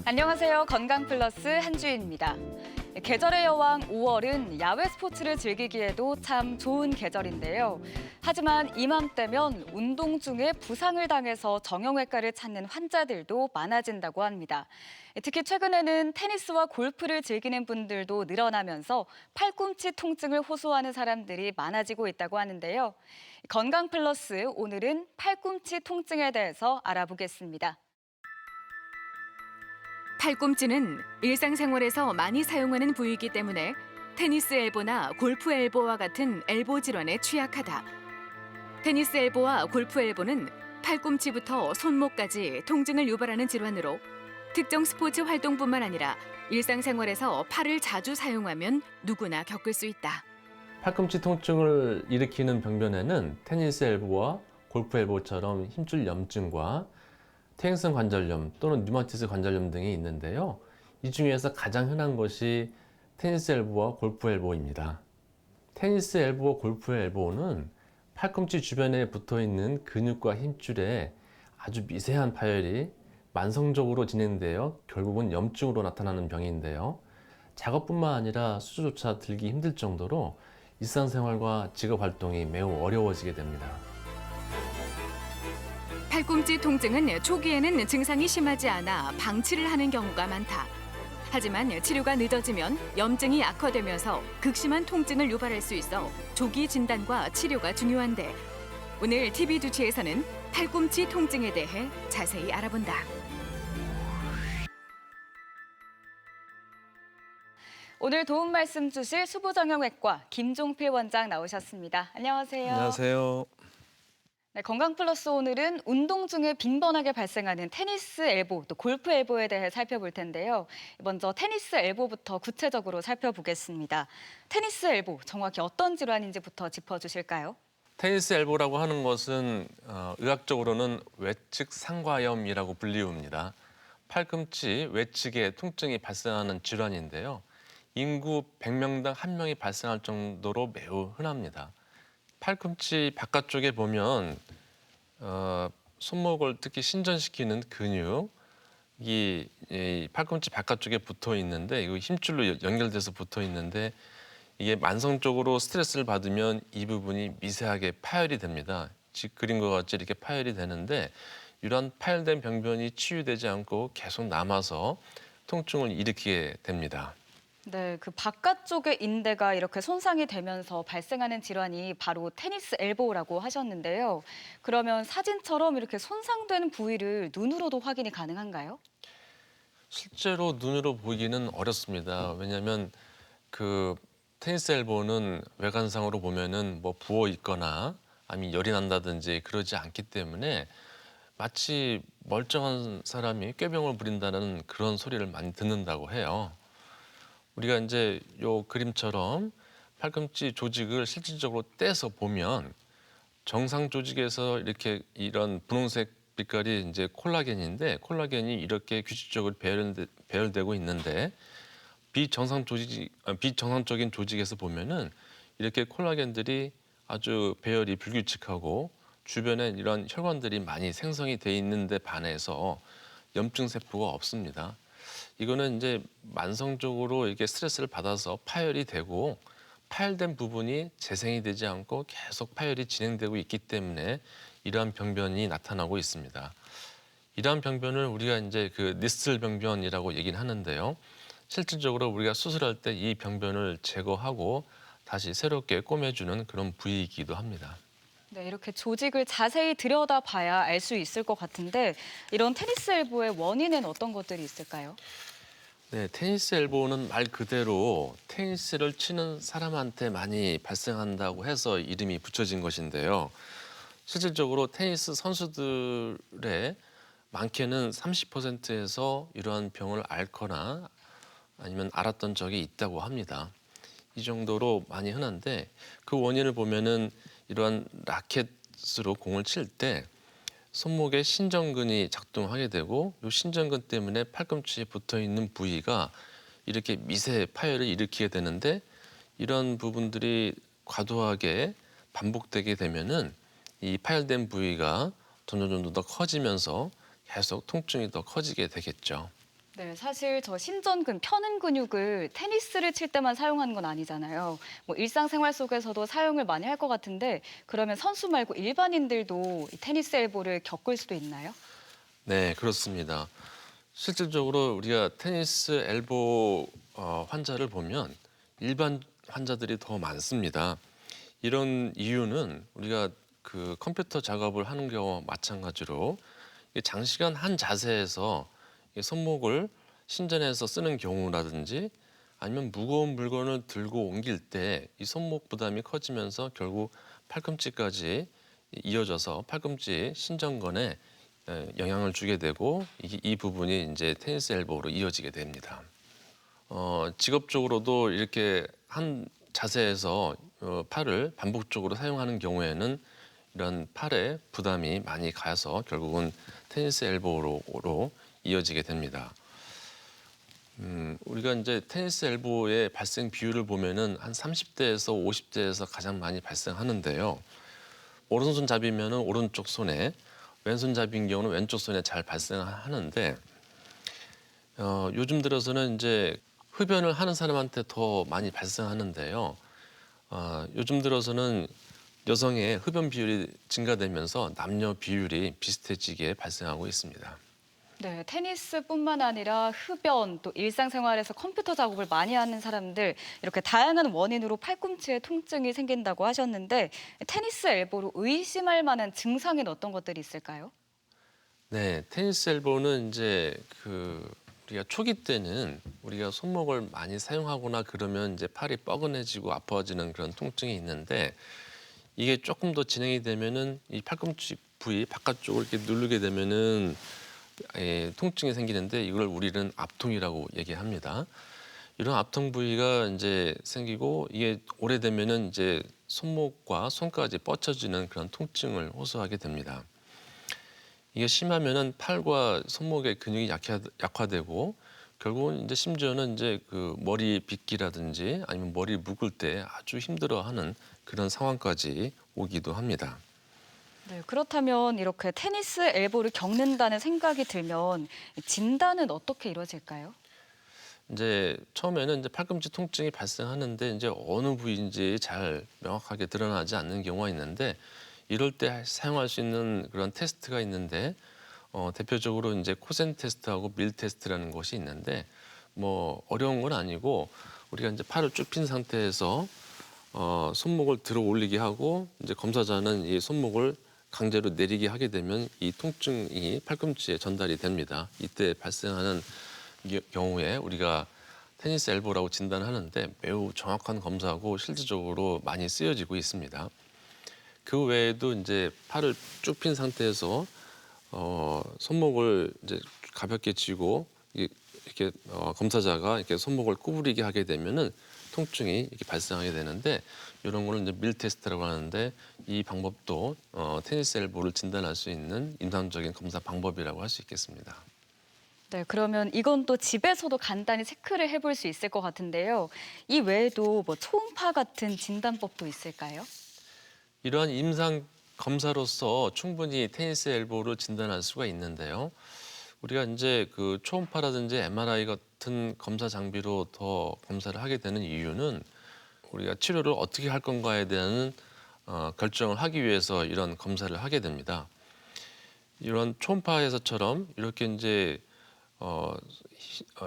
안녕하세요. 건강플러스 한주희입니다. 계절의 여왕 5월은 야외 스포츠를 즐기기에도 참 좋은 계절인데요. 하지만 이맘때면 운동 중에 부상을 당해서 정형외과를 찾는 환자들도 많아진다고 합니다. 특히 최근에는 테니스와 골프를 즐기는 분들도 늘어나면서 팔꿈치 통증을 호소하는 사람들이 많아지고 있다고 하는데요. 건강플러스 오늘은 팔꿈치 통증에 대해서 알아보겠습니다. 팔꿈치는 일상생활에서 많이 사용하는 부위이기 때문에 테니스 엘보나 골프 엘보와 같은 엘보 질환에 취약하다. 테니스 엘보와 골프 엘보는 팔꿈치부터 손목까지 통증을 유발하는 질환으로 특정 스포츠 활동뿐만 아니라 일상생활에서 팔을 자주 사용하면 누구나 겪을 수 있다. 팔꿈치 통증을 일으키는 병변에는 테니스 엘보와 골프 엘보처럼 힘줄 염증과 퇴행성 관절염 또는 류마티스 관절염 등이 있는데요. 이 중에서 가장 흔한 것이 테니스 엘보와 골프 엘보입니다. 테니스 엘보와 골프 엘보는 팔꿈치 주변에 붙어 있는 근육과 힘줄에 아주 미세한 파열이 만성적으로 진행되어 결국은 염증으로 나타나는 병인데요. 작업뿐만 아니라 수조조차 들기 힘들 정도로 일상생활과 직업 활동이 매우 어려워지게 됩니다. 팔꿈치 통증은 초기에는 증상이 심하지 않아 방치를 하는 경우가 많다. 하지만 치료가 늦어지면 염증이 악화되면서 극심한 통증을 유발할 수 있어 조기 진단과 치료가 중요한데 오늘 TV 두치에서는 팔꿈치 통증에 대해 자세히 알아본다. 오늘 도움 말씀 주실 수부정형외과 김종필 원장 나오셨습니다. 안녕하세요. 안녕하세요. 네, 건강플러스 오늘은 운동 중에 빈번하게 발생하는 테니스 엘보, 또 골프 엘보에 대해 살펴볼 텐데요. 먼저 테니스 엘보부터 구체적으로 살펴보겠습니다. 테니스 엘보, 정확히 어떤 질환인지부터 짚어주실까요? 테니스 엘보라고 하는 것은 의학적으로는 외측 상과염이라고 불리웁니다. 팔꿈치 외측에 통증이 발생하는 질환인데요. 인구 100명당 1명이 발생할 정도로 매우 흔합니다. 팔꿈치 바깥쪽에 보면 손목을 특히 신전시키는 근육이 이 팔꿈치 바깥쪽에 붙어 있는데 이거 힘줄로 연결돼서 붙어 있는데 이게 만성적으로 스트레스를 받으면 이 부분이 미세하게 파열이 됩니다. 지금 그림과 같이 이렇게 파열이 되는데 이런 파열된 병변이 치유되지 않고 계속 남아서 통증을 일으키게 됩니다. 네, 그 바깥쪽의 인대가 이렇게 손상이 되면서 발생하는 질환이 바로 테니스 엘보라고 하셨는데요. 그러면 사진처럼 이렇게 손상된 부위를 눈으로도 확인이 가능한가요? 실제로 눈으로 보기는 어렵습니다. 왜냐하면 그 테니스 엘보는 외관상으로 보면은 뭐 부어 있거나 아니면 열이 난다든지 그러지 않기 때문에 마치 멀쩡한 사람이 꾀병을 부린다는 그런 소리를 많이 듣는다고 해요. 우리가 이제 요 그림처럼 팔꿈치 조직을 실질적으로 떼서 보면 정상 조직에서 이렇게 이런 분홍색 빛깔이 이제 콜라겐인데 콜라겐이 이렇게 규칙적으로 배열되고 있는데 비정상적인 조직에서 보면은 이렇게 콜라겐들이 아주 배열이 불규칙하고 주변에 이런 혈관들이 많이 생성이 돼 있는데 반해서 염증 세포가 없습니다. 이거는 이제 만성적으로 이게 스트레스를 받아서 파열이 되고 파열된 부분이 재생이 되지 않고 계속 파열이 진행되고 있기 때문에 이러한 병변이 나타나고 있습니다. 이러한 병변을 우리가 이제 그 니스틀 병변이라고 얘기는 하는데요. 실질적으로 우리가 수술할 때 이 병변을 제거하고 다시 새롭게 꼬매주는 그런 부위이기도 합니다. 네, 이렇게 조직을 자세히 들여다봐야 알 수 있을 것 같은데 이런 테니스 엘보의 원인은 어떤 것들이 있을까요? 네, 테니스 엘보는 말 그대로 테니스를 치는 사람한테 많이 발생한다고 해서 이름이 붙여진 것인데요. 실질적으로 테니스 선수들의 많게는 30%에서 이러한 병을 앓거나 아니면 알았던 적이 있다고 합니다. 이 정도로 많이 흔한데 그 원인을 보면은 이러한 라켓으로 공을 칠 때 손목에 신전근이 작동하게 되고 이 신전근 때문에 팔꿈치에 붙어 있는 부위가 이렇게 미세 파열을 일으키게 되는데 이런 부분들이 과도하게 반복되게 되면은 이 파열된 부위가 점점 더 커지면서 계속 통증이 더 커지게 되겠죠. 네, 사실 저 신전근, 펴는 근육을 테니스를 칠 때만 사용하는 건 아니잖아요. 뭐 일상생활 속에서도 사용을 많이 할 것 같은데 그러면 선수 말고 일반인들도 이 테니스 엘보를 겪을 수도 있나요? 네, 그렇습니다. 실질적으로 우리가 테니스 엘보 환자를 보면 일반 환자들이 더 많습니다. 이런 이유는 우리가 그 컴퓨터 작업을 하는 경우와 마찬가지로 이게 장시간 한 자세에서 이 손목을 신전해서 쓰는 경우라든지 아니면 무거운 물건을 들고 옮길 때 이 손목 부담이 커지면서 결국 팔꿈치까지 이어져서 팔꿈치 신전건에 영향을 주게 되고 이 부분이 이제 테니스 엘보로 이어지게 됩니다. 직업적으로도 이렇게 한 자세에서 팔을 반복적으로 사용하는 경우에는 이런 팔에 부담이 많이 가서 결국은 테니스 엘보로 이어지게 됩니다. 우리가 이제 테니스 엘보의 발생 비율을 보면은 한 30대에서 50대에서 가장 많이 발생하는데요. 오른손잡이면은 오른쪽 손에, 왼손잡이인 경우는 왼쪽 손에 잘 발생하는데 요즘 들어서는 이제 흡연을 하는 사람한테 더 많이 발생하는데요. 요즘 들어서는 여성의 흡연 비율이 증가되면서 남녀 비율이 비슷해지게 발생하고 있습니다. 네, 테니스뿐만 아니라 흡연, 또 일상생활에서 컴퓨터 작업을 많이 하는 사람들 이렇게 다양한 원인으로 팔꿈치에 통증이 생긴다고 하셨는데 테니스 엘보로 의심할 만한 증상에는 어떤 것들이 있을까요? 네, 테니스 엘보는 이제 우리가 초기 때는 우리가 손목을 많이 사용하거나 그러면 이제 팔이 뻐근해지고 아파지는 그런 통증이 있는데 이게 조금 더 진행이 되면은 이 팔꿈치 부위 바깥쪽을 이렇게 누르게 되면은 통증이 생기는데 이걸 우리는 압통이라고 얘기합니다. 이런 압통 부위가 이제 생기고 이게 오래되면은 이제 손목과 손까지 뻗쳐지는 그런 통증을 호소하게 됩니다. 이게 심하면은 팔과 손목의 근육이 약화되고 결국은 이제 심지어는 이제 그 머리 빗기라든지 아니면 머리 묶을 때 아주 힘들어하는 그런 상황까지 오기도 합니다. 네, 그렇다면 이렇게 테니스 엘보를 겪는다는 생각이 들면 진단은 어떻게 이루어질까요? 이제 처음에는 이제 팔꿈치 통증이 발생하는데 이제 어느 부위인지 잘 명확하게 드러나지 않는 경우가 있는데 이럴 때 사용할 수 있는 그런 테스트가 있는데 대표적으로 이제 코센 테스트하고 밀 테스트라는 것이 있는데 뭐 어려운 건 아니고 우리가 이제 팔을 쭉 핀 상태에서 손목을 들어 올리게 하고 이제 검사자는 이 손목을 강제로 내리게 하게 되면 이 통증이 팔꿈치에 전달이 됩니다. 이때 발생하는 경우에 우리가 테니스 엘보라고 진단하는데 매우 정확한 검사하고 실질적으로 많이 쓰여지고 있습니다. 그 외에도 이제 팔을 쭉 핀 상태에서 손목을 이제 가볍게 쥐고 이렇게 검사자가 이렇게 손목을 구부리게 하게 되면은 통증이 이렇게 발생하게 되는데 이런 거는 이제 밀 테스트라고 하는데 이 방법도 테니스 엘보를 진단할 수 있는 임상적인 검사 방법이라고 할 수 있겠습니다. 네, 그러면 이건 또 집에서도 간단히 체크를 해볼 수 있을 것 같은데요. 이 외에도 뭐 초음파 같은 진단법도 있을까요? 이러한 임상 검사로서 충분히 테니스 엘보를 진단할 수가 있는데요. 우리가 이제 그 초음파라든지 MRI 같은 검사 장비로 더 검사를 하게 되는 이유는 우리가 치료를 어떻게 할 건가에 대한 결정을 하기 위해서 이런 검사를 하게 됩니다. 이런 초음파에서처럼 이렇게 이제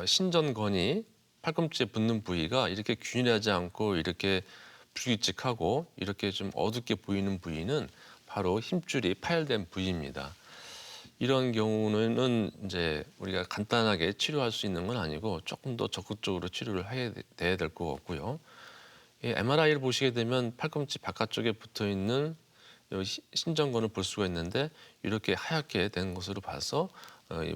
신전건이 팔꿈치에 붙는 부위가 이렇게 균일하지 않고 이렇게 불규칙하고 이렇게 좀 어둡게 보이는 부위는 바로 힘줄이 파열된 부위입니다. 이런 경우는 이제 우리가 간단하게 치료할 수 있는 건 아니고 조금 더 적극적으로 치료를 해야 돼야 될 것 같고요. MRI를 보시게 되면 팔꿈치 바깥쪽에 붙어 있는 신전건을 볼 수가 있는데 이렇게 하얗게 된 것으로 봐서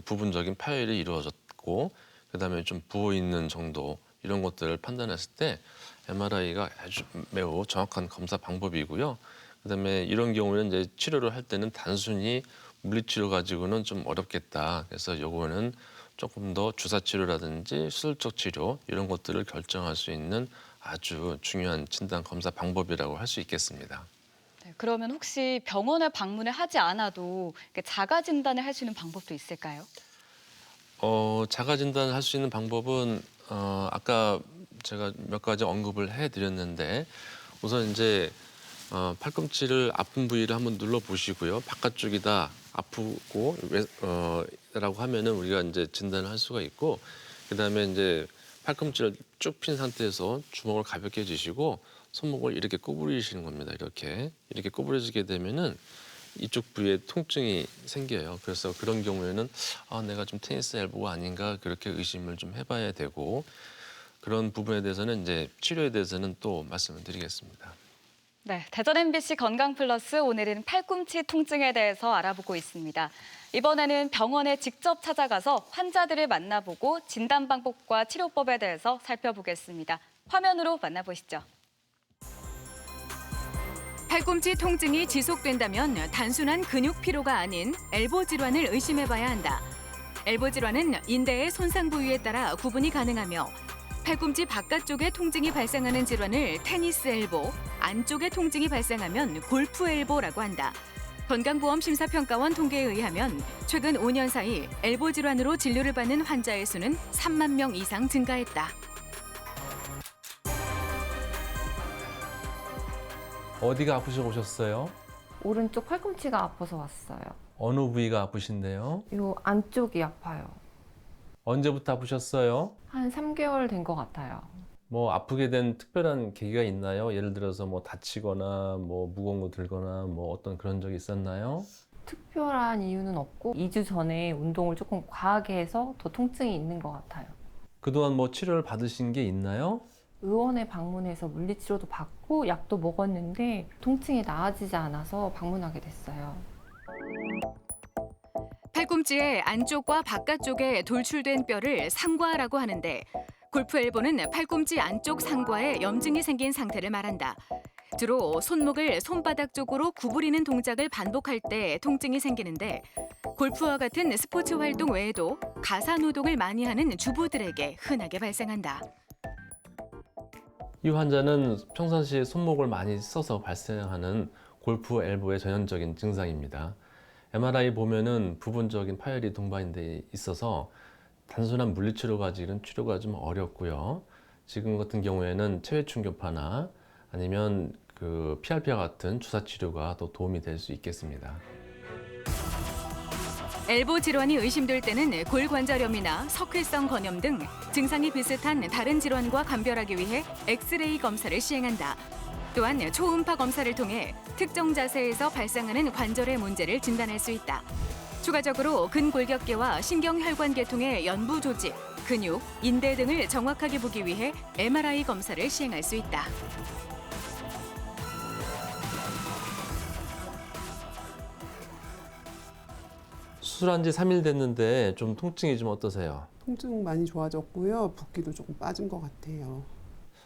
부분적인 파열이 이루어졌고 그다음에 좀 부어 있는 정도 이런 것들을 판단했을 때 MRI가 아주 매우 정확한 검사 방법이고요. 그다음에 이런 경우는 이제 치료를 할 때는 단순히 물리치료 가지고는 좀 어렵겠다. 그래서 요거는 조금 더 주사 치료라든지 수술적 치료 이런 것들을 결정할 수 있는 아주 중요한 진단 검사 방법이라고 할 수 있겠습니다. 네, 그러면 혹시 병원에 방문을 하지 않아도 이렇게 자가 진단을 할 수 있는 방법도 있을까요? 자가 진단할 수 있는 방법은 아까 제가 몇 가지 언급을 해드렸는데 우선 이제 팔꿈치를 아픈 부위를 한번 눌러 보시고요. 바깥쪽이다 아프고 라고 하면은 우리가 이제 진단을 할 수가 있고 그다음에 이제 팔꿈치를 쭉 핀 상태에서 주먹을 가볍게 쥐시고 손목을 이렇게 구부리시는 겁니다. 이렇게 구부려지게 되면은 이쪽 부위에 통증이 생겨요. 그래서 그런 경우에는 내가 좀 테니스 엘보가 아닌가 그렇게 의심을 좀 해봐야 되고 그런 부분에 대해서는 이제 치료에 대해서는 또 말씀을 드리겠습니다. 네, 대전 MBC 건강 플러스 오늘은 팔꿈치 통증에 대해서 알아보고 있습니다. 이번에는 병원에 직접 찾아가서 환자들을 만나보고 진단 방법과 치료법에 대해서 살펴보겠습니다. 화면으로 만나보시죠. 팔꿈치 통증이 지속된다면 단순한 근육 피로가 아닌 엘보 질환을 의심해봐야 한다. 엘보 질환은 인대의 손상 부위에 따라 구분이 가능하며 팔꿈치 바깥쪽에 통증이 발생하는 질환을 테니스 엘보, 안쪽에 통증이 발생하면 골프 엘보라고 한다. 건강보험심사평가원 통계에 의하면 최근 5년 사이 엘보 질환으로 진료를 받는 환자의 수는 3만 명 이상 증가했다. 어디가 아프셔 오셨어요? 오른쪽 팔꿈치가 아파서 왔어요. 어느 부위가 아프신데요? 요 안쪽이 아파요. 언제부터 아프셨어요? 한 3개월 된 것 같아요. 뭐 아프게 된 특별한 계기가 있나요? 예를 들어서 뭐 다치거나 뭐 무거운 거 들거나 뭐 어떤 그런 적이 있었나요? 특별한 이유는 없고 2주 전에 운동을 조금 과하게 해서 더 통증이 있는 것 같아요. 그동안 뭐 치료를 받으신 게 있나요? 의원에 방문해서 물리치료도 받고 약도 먹었는데 통증이 나아지지 않아서 방문하게 됐어요. 팔꿈치의 안쪽과 바깥쪽에 돌출된 뼈를 상과라고 하는데 골프 엘보는 팔꿈치 안쪽 상과에 염증이 생긴 상태를 말한다. 주로 손목을 손바닥 쪽으로 구부리는 동작을 반복할 때 통증이 생기는데 골프와 같은 스포츠 활동 외에도 가사 노동을 많이 하는 주부들에게 흔하게 발생한다. 이 환자는 평상시에 손목을 많이 써서 발생하는 골프 엘보의 전형적인 증상입니다. MRI 보면은 부분적인 파열이 동반돼 있어서 단순한 물리치료 가지고는 치료가 좀 어렵고요. 지금 같은 경우에는 체외 충격파나 아니면 그 PRP와 같은 주사 치료가 더 도움이 될 수 있겠습니다. 엘보 질환이 의심될 때는 골관절염이나 석회성 건염 등 증상이 비슷한 다른 질환과 감별하기 위해 엑스레이 검사를 시행한다. 또한 초음파 검사를 통해 특정 자세에서 발생하는 관절의 문제를 진단할 수 있다. 추가적으로 근골격계와 신경혈관계통의 연부 조직, 근육, 인대 등을 정확하게 보기 위해 MRI 검사를 시행할 수 있다. 수술한 지 3일 됐는데 좀 통증이 좀 어떠세요? 통증 많이 좋아졌고요. 붓기도 조금 빠진 것 같아요.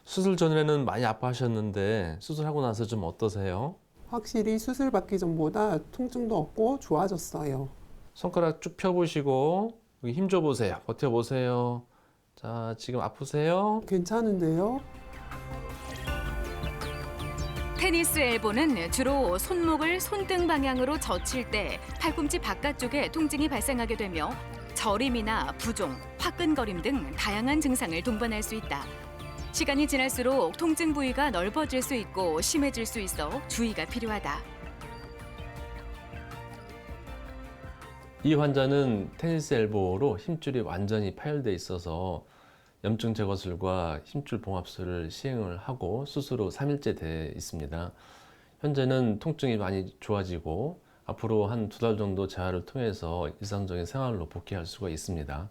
수술 전에는 많이 아파하셨는데 수술하고 나서 좀 어떠세요? 확실히 수술 받기 전보다 통증도 없고 좋아졌어요. 손가락 쭉 펴보시고 여기 힘 줘보세요. 버텨보세요. 자, 지금 아프세요? 괜찮은데요? 테니스 엘보는 주로 손목을 손등 방향으로 젖힐 때 팔꿈치 바깥쪽에 통증이 발생하게 되며 저림이나 부종, 화끈거림 등 다양한 증상을 동반할 수 있다. 시간이 지날수록 통증 부위가 넓어질 수 있고 심해질 수 있어 주의가 필요하다. 이 환자는 테니스 엘보로 힘줄이 완전히 파열돼 있어서 염증 제거술과 힘줄 봉합술을 시행을 하고 수술 후 3일째 돼 있습니다. 현재는 통증이 많이 좋아지고 앞으로 한 2달 정도 재활을 통해서 일상적인 생활로 복귀할 수가 있습니다.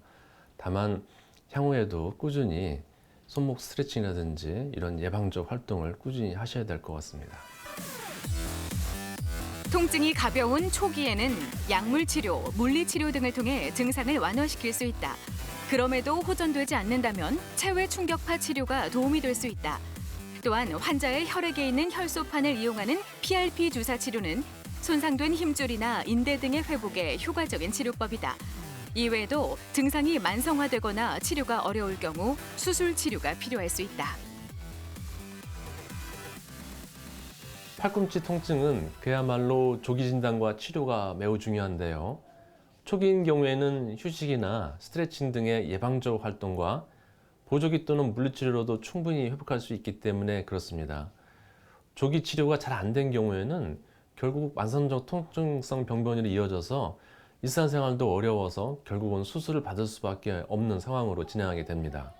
다만 향후에도 꾸준히 손목 스트레칭이라든지 이런 예방적 활동을 꾸준히 하셔야 될 것 같습니다. 통증이 가벼운 초기에는 약물 치료, 물리 치료 등을 통해 증상을 완화시킬 수 있다. 그럼에도 호전되지 않는다면 체외 충격파 치료가 도움이 될 수 있다. 또한 환자의 혈액에 있는 혈소판을 이용하는 PRP 주사 치료는 손상된 힘줄이나 인대 등의 회복에 효과적인 치료법이다. 이외에도 증상이 만성화되거나 치료가 어려울 경우 수술 치료가 필요할 수 있다. 팔꿈치 통증은 그야말로 조기 진단과 치료가 매우 중요한데요. 초기인 경우에는 휴식이나 스트레칭 등의 예방적 활동과 보조기 또는 물리치료로도 충분히 회복할 수 있기 때문에 그렇습니다. 조기 치료가 잘 안 된 경우에는 결국 만성적 통증성 병변으로 이어져서 일상생활도 어려워서 결국은 수술을 받을 수밖에 없는 상황으로 진행하게 됩니다.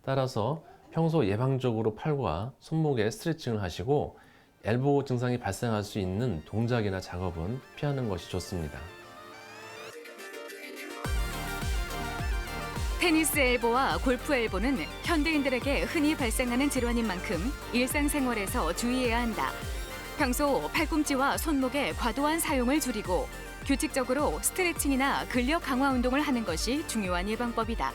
따라서 평소 예방적으로 팔과 손목에 스트레칭을 하시고 엘보 증상이 발생할 수 있는 동작이나 작업은 피하는 것이 좋습니다. 테니스 엘보와 골프 엘보는 현대인들에게 흔히 발생하는 질환인 만큼 일상생활에서 주의해야 한다. 평소 팔꿈치와 손목의 과도한 사용을 줄이고 규칙적으로 스트레칭이나 근력 강화 운동을 하는 것이 중요한 예방법이다.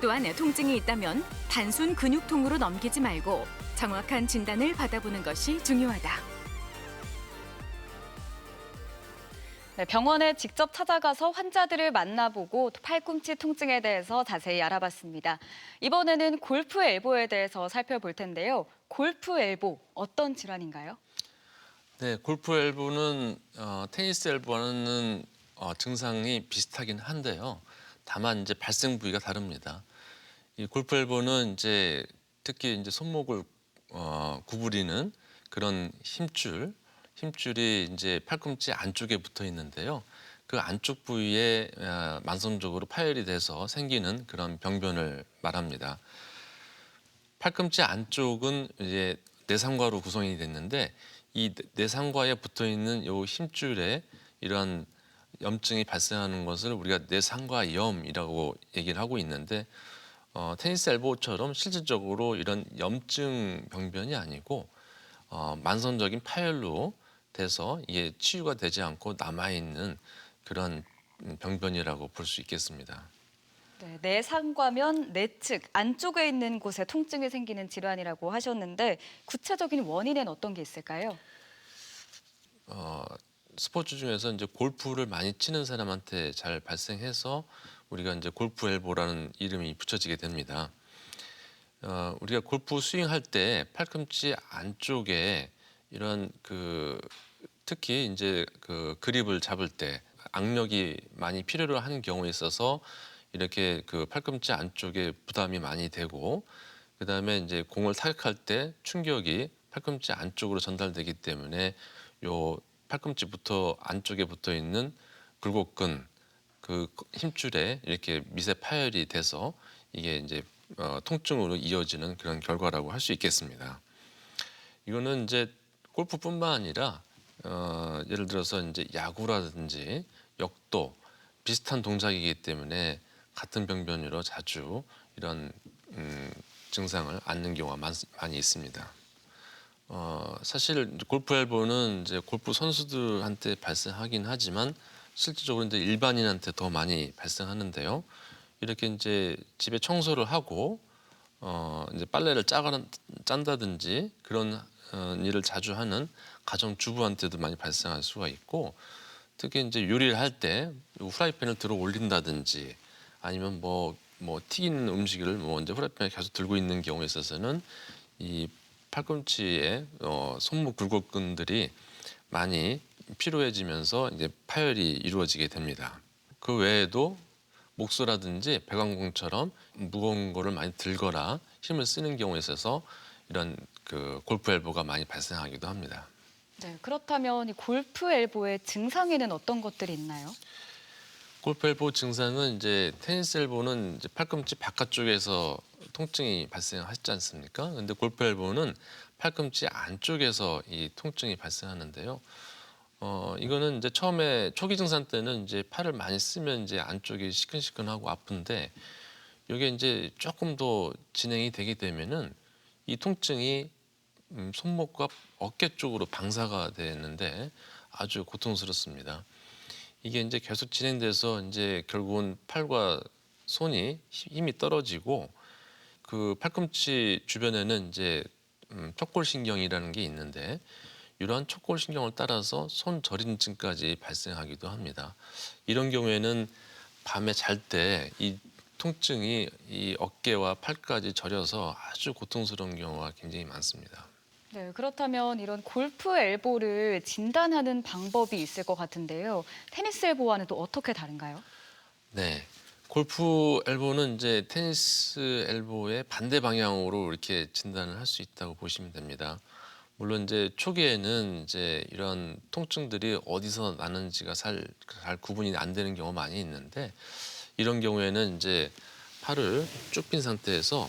또한 통증이 있다면 단순 근육통으로 넘기지 말고 정확한 진단을 받아보는 것이 중요하다. 네, 병원에 직접 찾아가서 환자들을 만나보고 팔꿈치 통증에 대해서 자세히 알아봤습니다. 이번에는 골프 엘보에 대해서 살펴볼 텐데요. 골프 엘보, 어떤 질환인가요? 네, 골프 엘보는 테니스 엘보와는 증상이 비슷하긴 한데요. 다만 이제 발생 부위가 다릅니다. 이 골프 엘보는 이제 특히 이제 손목을 구부리는 그런 힘줄이 이제 팔꿈치 안쪽에 붙어 있는데요. 그 안쪽 부위에 만성적으로 파열이 돼서 생기는 그런 병변을 말합니다. 팔꿈치 안쪽은 이제 내상과로 구성이 됐는데 이 내상과에 붙어 있는 요 힘줄에 이러한 염증이 발생하는 것을 우리가 내상과염이라고 얘기를 하고 있는데 테니스 엘보처럼 실질적으로 이런 염증 병변이 아니고 만성적인 파열로 돼서 이게 치유가 되지 않고 남아있는 그런 병변이라고 볼 수 있겠습니다. 네, 내상과면 내측 안쪽에 있는 곳에 통증이 생기는 질환이라고 하셨는데 구체적인 원인은 어떤 게 있을까요? 스포츠 중에서 이제 골프를 많이 치는 사람한테 잘 발생해서 우리가 이제 골프 엘보라는 이름이 붙여지게 됩니다. 우리가 골프 스윙할 때 팔꿈치 안쪽에 이런 특히 이제 그립을 잡을 때 악력이 많이 필요로 하는 경우에 있어서 이렇게 팔꿈치 안쪽에 부담이 많이 되고 그다음에 이제 공을 타격할 때 충격이 팔꿈치 안쪽으로 전달되기 때문에 요 팔꿈치부터 안쪽에 붙어 있는 굴곡근 그 힘줄에 이렇게 미세 파열이 돼서 이게 이제 통증으로 이어지는 그런 결과라고 할 수 있겠습니다. 이거는 이제 골프뿐만 아니라 예를 들어서 이제 야구라든지 역도 비슷한 동작이기 때문에 같은 병변으로 자주 이런 증상을 앓는 경우가 많이 있습니다. 사실 골프 엘보는 이제 골프 선수들한테 발생하긴 하지만 실질적으로 이제 일반인한테 더 많이 발생하는데요. 이렇게 이제 집에 청소를 하고 이제 빨래를 짠다든지 그런 일을 자주 하는 가정 주부한테도 많이 발생할 수가 있고 특히 이제 요리를 할 때 후라이팬을 들어 올린다든지 아니면 뭐 튀기는 음식을 이제 후라이팬에 계속 들고 있는 경우에 있어서는 이 팔꿈치에 손목 굴곡근들이 많이 피로해지면서 이제 파열이 이루어지게 됩니다. 그 외에도 목수라든지 배관공처럼 무거운 거를 많이 들거나 힘을 쓰는 경우에 있어서 이런 골프 엘보가 많이 발생하기도 합니다. 네, 그렇다면 이 골프 엘보의 증상에는 어떤 것들이 있나요? 골프 엘보 증상은 이제 테니스 엘보는 이제 팔꿈치 바깥쪽에서 통증이 발생하지 않습니까? 근데 골프 엘보는 팔꿈치 안쪽에서 이 통증이 발생하는데요. 이거는 이제 처음에 초기 증상 때는 이제 팔을 많이 쓰면 이제 안쪽이 시큰시큰하고 아픈데 이게 이제 조금 더 진행이 되게 되면은 이 통증이 손목과 어깨 쪽으로 방사가 되는데 아주 고통스럽습니다. 이게 이제 계속 진행돼서 이제 결국은 팔과 손이 힘이 떨어지고 그 팔꿈치 주변에는 이제 척골신경이라는 게 있는데 이러한 척골신경을 따라서 손저림증까지 발생하기도 합니다. 이런 경우에는 밤에 잘 때 이 통증이 이 어깨와 팔까지 저려서 아주 고통스러운 경우가 굉장히 많습니다. 네, 그렇다면 이런 골프 엘보를 진단하는 방법이 있을 것 같은데요. 테니스 엘보와는 또 어떻게 다른가요? 네. 골프 엘보는 이제 테니스 엘보의 반대 방향으로 이렇게 진단을 할 수 있다고 보시면 됩니다. 물론 이제 초기에는 이제 이런 통증들이 어디서 나는지가 잘 구분이 안 되는 경우가 많이 있는데 이런 경우에는 이제 팔을 쭉 핀 상태에서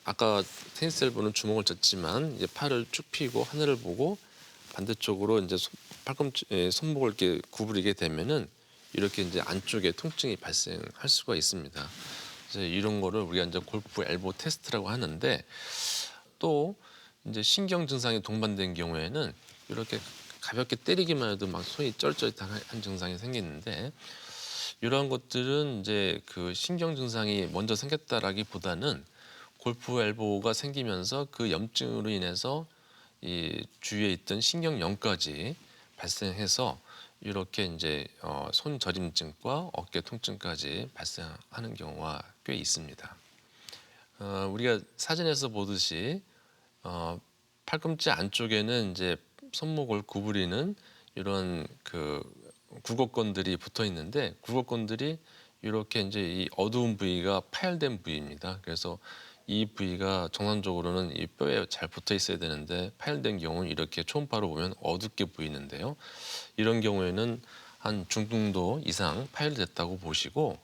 아까 테니스 엘보는 주먹을 졌지만 이제 팔을 쭉 펴고 하늘을 보고 반대쪽으로 이제 손목을 이렇게 구부리게 되면은 이렇게 이제 안쪽에 통증이 발생할 수가 있습니다. 그래서 이런 거를 우리가 이제 골프 엘보 테스트라고 하는데 또 이제 신경 증상이 동반된 경우에는 이렇게 가볍게 때리기만 해도 막 손이 쩔쩔한 증상이 생기는데 이러한 것들은 이제 그 신경 증상이 먼저 생겼다라기보다는 골프 엘보가 생기면서 그 염증으로 인해서 이 주위에 있던 신경염까지 발생해서 이렇게 이제 손 저림증과 어깨 통증까지 발생하는 경우가 꽤 있습니다. 우리가 사진에서 보듯이 팔꿈치 안쪽에는 이제 손목을 구부리는 이런 그 굴곡건들이 붙어 있는데 굴곡건들이 이렇게 이제 이 어두운 부위가 파열된 부위입니다. 그래서 이 부위가 정상적으로는 이 뼈에 잘 붙어 있어야 되는데 파열된 경우는 이렇게 초음파로 보면 어둡게 보이는데요. 이런 경우에는 한 중등도 이상 파열됐다고 보시고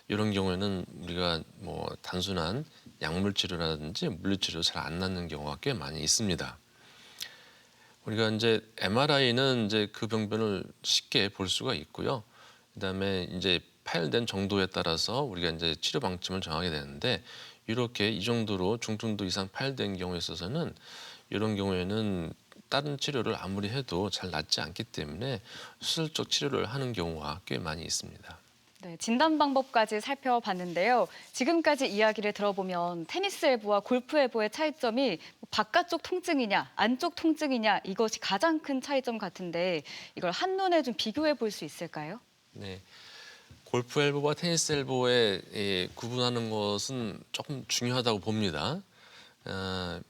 이런 경우에는 우리가 뭐 단순한 약물 치료라든지 물리치료 잘 안 낫는 경우가 꽤 많이 있습니다. 우리가 이제 MRI는 이제 그 병변을 쉽게 볼 수가 있고요. 그다음에 이제 파열된 정도에 따라서 우리가 이제 치료 방침을 정하게 되는데 이렇게 이 정도로 중등도 이상 파열된 경우에 있어서는 이런 경우에는 다른 치료를 아무리 해도 잘 낫지 않기 때문에 수술적 치료를 하는 경우가 꽤 많이 있습니다. 네, 진단 방법까지 살펴봤는데요. 지금까지 이야기를 들어보면 테니스 엘보와 골프 엘보의 차이점이 바깥쪽 통증이냐, 안쪽 통증이냐 이것이 가장 큰 차이점 같은데 이걸 한눈에 좀 비교해 볼 수 있을까요? 네. 골프 엘보와 테니스 엘보에 구분하는 것은 조금 중요하다고 봅니다.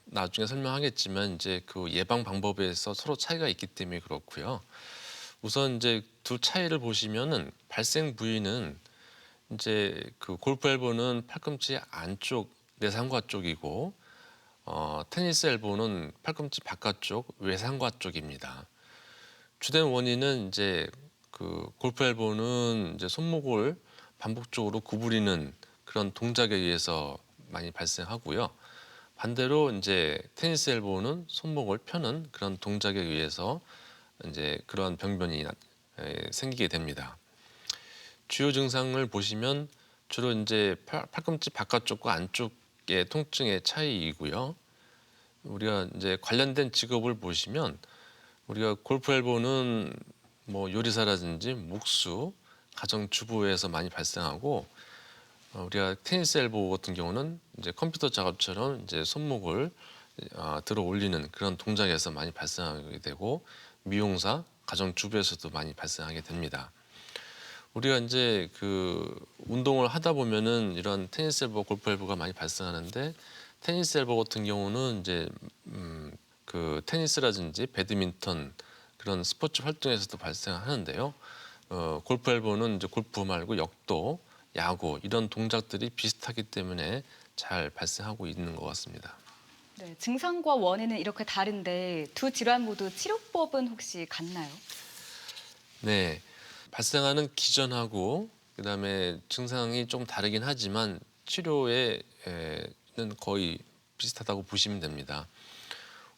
나중에 설명하겠지만 이제 그 예방 방법에서 서로 차이가 있기 때문에 그렇고요. 우선 이제 두 차이를 보시면은 발생 부위는 이제 그 골프 엘보는 팔꿈치 안쪽 내상과 쪽이고 테니스 엘보는 팔꿈치 바깥쪽 외상과 쪽입니다. 주된 원인은 이제 그 골프 엘보는 이제 손목을 반복적으로 구부리는 그런 동작에 의해서 많이 발생하고요. 반대로 이제 테니스 엘보는 손목을 펴는 그런 동작에 의해서 이제 그러한 병변이 생기게 됩니다. 주요 증상을 보시면 주로 이제 팔꿈치 바깥쪽과 안쪽의 통증의 차이이고요. 우리가 이제 관련된 직업을 보시면 우리가 골프 엘보는 뭐 요리사라든지 목수, 가정주부에서 많이 발생하고 우리가 테니스 엘보 같은 경우는 이제 컴퓨터 작업처럼 이제 손목을 들어 올리는 그런 동작에서 많이 발생하게 되고 미용사, 가정주부에서도 많이 발생하게 됩니다. 우리가 이제 그 운동을 하다 보면은 이런 테니스 엘보, 골프 엘보가 많이 발생하는데 테니스 엘보 같은 경우는 이제 그 테니스라든지 배드민턴 그런 스포츠 활동에서도 발생하는데요. 골프 엘보는 이제 골프 말고 역도, 야구 이런 동작들이 비슷하기 때문에 잘 발생하고 있는 것 같습니다. 네, 증상과 원인은 이렇게 다른데 두 질환 모두 치료법은 혹시 같나요? 네, 발생하는 기전하고 그다음에 증상이 좀 다르긴 하지만 치료에는 거의 비슷하다고 보시면 됩니다.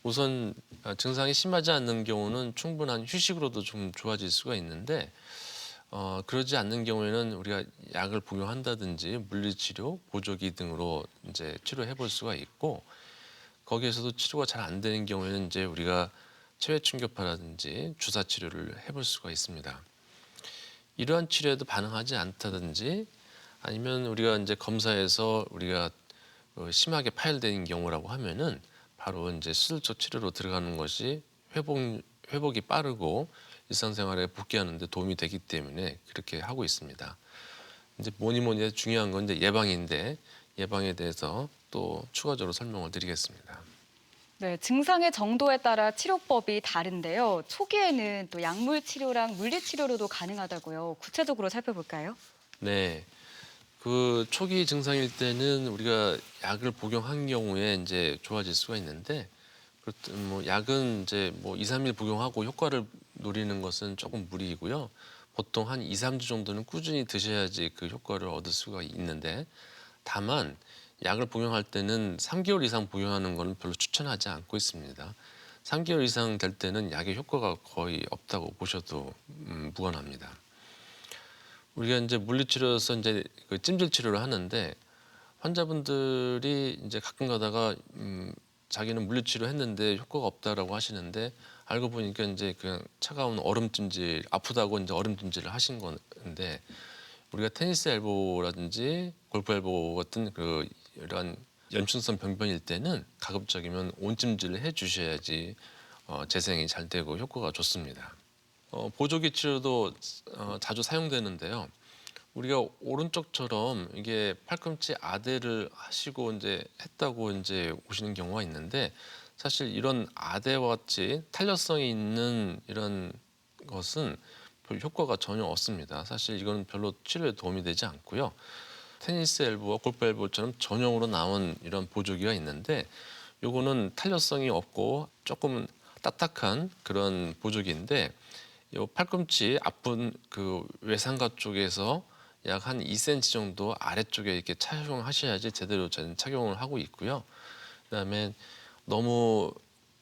우선 증상이 심하지 않는 경우는 충분한 휴식으로도 좀 좋아질 수가 있는데 그러지 않는 경우에는 우리가 약을 복용한다든지 물리치료, 보조기 등으로 이제 치료해 볼 수가 있고 거기에서도 치료가 잘 안 되는 경우에는 이제 우리가 체외 충격파라든지 주사 치료를 해볼 수가 있습니다. 이러한 치료에도 반응하지 않다든지 아니면 우리가 이제 검사에서 우리가 심하게 파열된 경우라고 하면은 바로 이제 수술적 치료로 들어가는 것이 회복이 빠르고 일상생활에 복귀하는 데 도움이 되기 때문에 그렇게 하고 있습니다. 이제 뭐니 해도 중요한 건 이제 예방인데 예방에 대해서 또 추가적으로 설명을 드리겠습니다. 네, 증상의 정도에 따라 치료법이 다른데요. 초기에는 또 약물 치료랑 물리 치료로도 가능하다고요. 구체적으로 살펴볼까요? 네. 그 초기 증상일 때는 우리가 약을 복용한 경우에 이제 좋아질 수가 있는데 뭐 약은 이제 뭐 2, 3일 복용하고 효과를 노리는 것은 조금 무리이고요. 보통 한 2, 3주 정도는 꾸준히 드셔야지 그 효과를 얻을 수가 있는데 다만 약을 복용할 때는 3개월 이상 복용하는 건 별로 추천하지 않고 있습니다. 3개월 이상 될 때는 약의 효과가 거의 없다고 보셔도 무관합니다. 우리가 이제 물리치료에서 이제 그 찜질 치료를 하는데 환자분들이 이제 가끔 가다가 자기는 물리치료 했는데 효과가 없다라고 하시는데 알고 보니까 이제 그냥 차가운 얼음찜질 아프다고 이제 얼음찜질을 하신 건데 우리가 테니스 엘보라든지 골프 엘보 같은 그 이런 연충성 병변일 때는 가급적이면 온찜질을 해주셔야지 재생이 잘 되고 효과가 좋습니다. 보조기 치료도 자주 사용되는데요. 우리가 오른쪽처럼 이게 팔꿈치 아대를 하시고 이제 했다고 이제 오시는 경우가 있는데 사실 이런 아대와 같이 탄력성이 있는 이런 것은 별 효과가 전혀 없습니다. 사실 이건 별로 치료에 도움이 되지 않고요. 테니스 엘보와 골프 엘보처럼 전용으로 나온 이런 보조기가 있는데 요거는 탄력성이 없고 조금 딱딱한 그런 보조기인데 요 팔꿈치 앞분 그 외상가 쪽에서 약 한 2cm 정도 아래쪽에 이렇게 착용하셔야지 제대로 저는 착용을 하고 있고요. 그다음에 너무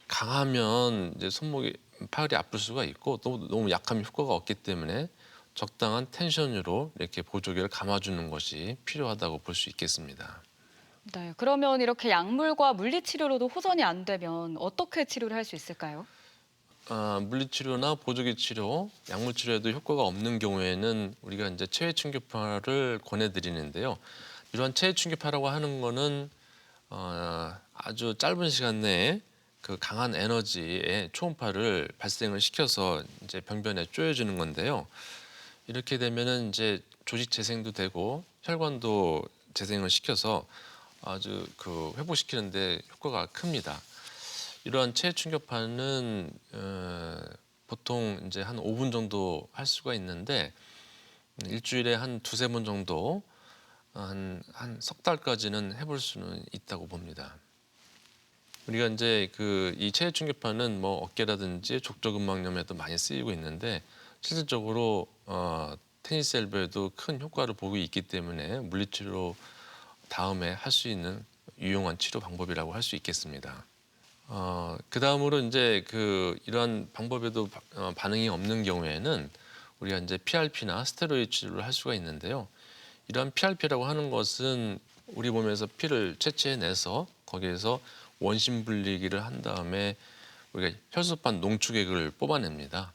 강하면 이제 손목이 팔이 아플 수가 있고 너무 약하면 효과가 없기 때문에 적당한 텐션으로 이렇게 보조개를 감아주는 것이 필요하다고 볼 수 있겠습니다. 네, 그러면 이렇게 약물과 물리 치료로도 호전이 안 되면 어떻게 치료를 할 수 있을까요? 물리치료나 보조기 치료, 약물 치료에도 효과가 없는 경우에는 우리가 이제 체외 충격파를 권해드리는데요. 이러한 체외 충격파라고 하는 거는 아주 짧은 시간 내에 그 강한 에너지의 초음파를 발생을 시켜서 이제 병변에 쪼여주는 건데요. 이렇게 되면은 이제 조직 재생도 되고 혈관도 재생을 시켜서 아주 그 회복시키는데 효과가 큽니다. 이러한 체외 충격파는 보통 이제 한 5분 정도 할 수가 있는데 일주일에 한 두세 번 정도 한 석 달까지는 해볼 수는 있다고 봅니다. 우리가 이제 그 이 체외 충격파는 뭐 어깨라든지 족저근막염에도 많이 쓰이고 있는데 실질적으로 테니스 엘보에도 큰 효과를 보고 있기 때문에 물리치료 다음에 할 수 있는 유용한 치료 방법이라고 할 수 있겠습니다. 그 다음으로 이제 그 이러한 방법에도 반응이 없는 경우에는 우리가 이제 PRP나 스테로이드 치료를 할 수가 있는데요. 이러한 PRP라고 하는 것은 우리 몸에서 피를 채취해내서 거기에서 원심 분리기를 한 다음에 우리가 혈소판 농축액을 뽑아냅니다.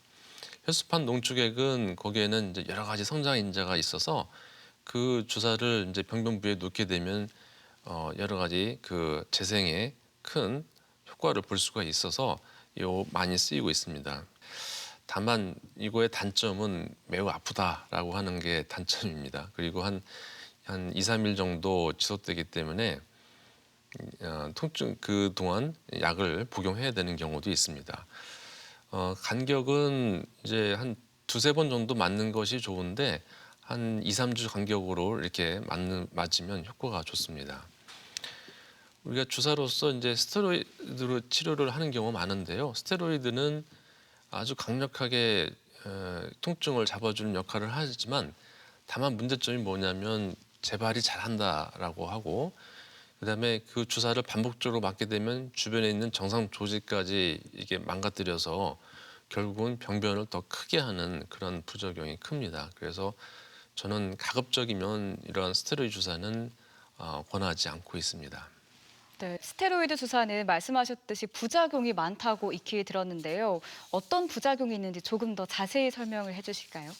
혈소판 농축액은 거기에는 이제 여러 가지 성장 인자가 있어서 그 주사를 이제 병변 부위에 놓게 되면 여러 가지 그 재생에 큰 효과를 볼 수가 있어서 많이 쓰이고 있습니다. 다만 이거의 단점은 매우 아프다라고 하는 게 단점입니다. 그리고 한 2, 3일 정도 지속되기 때문에 통증 그동안 약을 복용해야 되는 경우도 있습니다. 간격은 이제 한 두세 번 정도 맞는 것이 좋은데 한 2, 3주 간격으로 이렇게 맞으면 효과가 좋습니다. 우리가 주사로서 이제 스테로이드로 치료를 하는 경우가 많은데요. 스테로이드는 아주 강력하게 통증을 잡아주는 역할을 하지만 다만 문제점이 뭐냐면 재발이 잘한다라고 하고 그다음에 그 주사를 반복적으로 맞게 되면 주변에 있는 정상 조직까지 이게 망가뜨려서 결국은 병변을 더 크게 하는 그런 부작용이 큽니다. 그래서 저는 가급적이면 이러한 스테로이드 주사는 권하지 않고 있습니다. 네, 스테로이드 주사는 말씀하셨듯이 부작용이 많다고 익히 들었는데요. 어떤 부작용이 있는지 조금 더 자세히 설명을 해주실까요?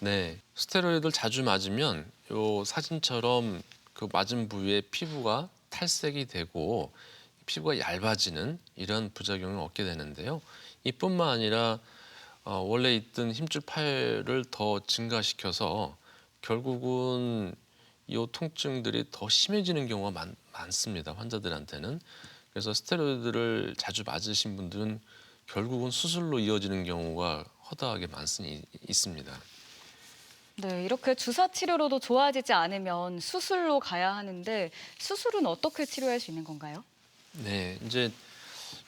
네, 스테로이드를 자주 맞으면 요 사진처럼 그 맞은 부위에 피부가 탈색이 되고 피부가 얇아지는 이런 부작용을 얻게 되는데요. 이뿐만 아니라 원래 있던 힘줄 파열을 더 증가시켜서 결국은 이 통증들이 더 심해지는 경우가 많습니다. 환자들한테는. 그래서 스테로이드를 자주 맞으신 분들은 결국은 수술로 이어지는 경우가 허다하게 있습니다. 네, 이렇게 주사 치료로도 좋아지지 않으면 수술로 가야 하는데 수술은 어떻게 치료할 수 있는 건가요? 네, 이제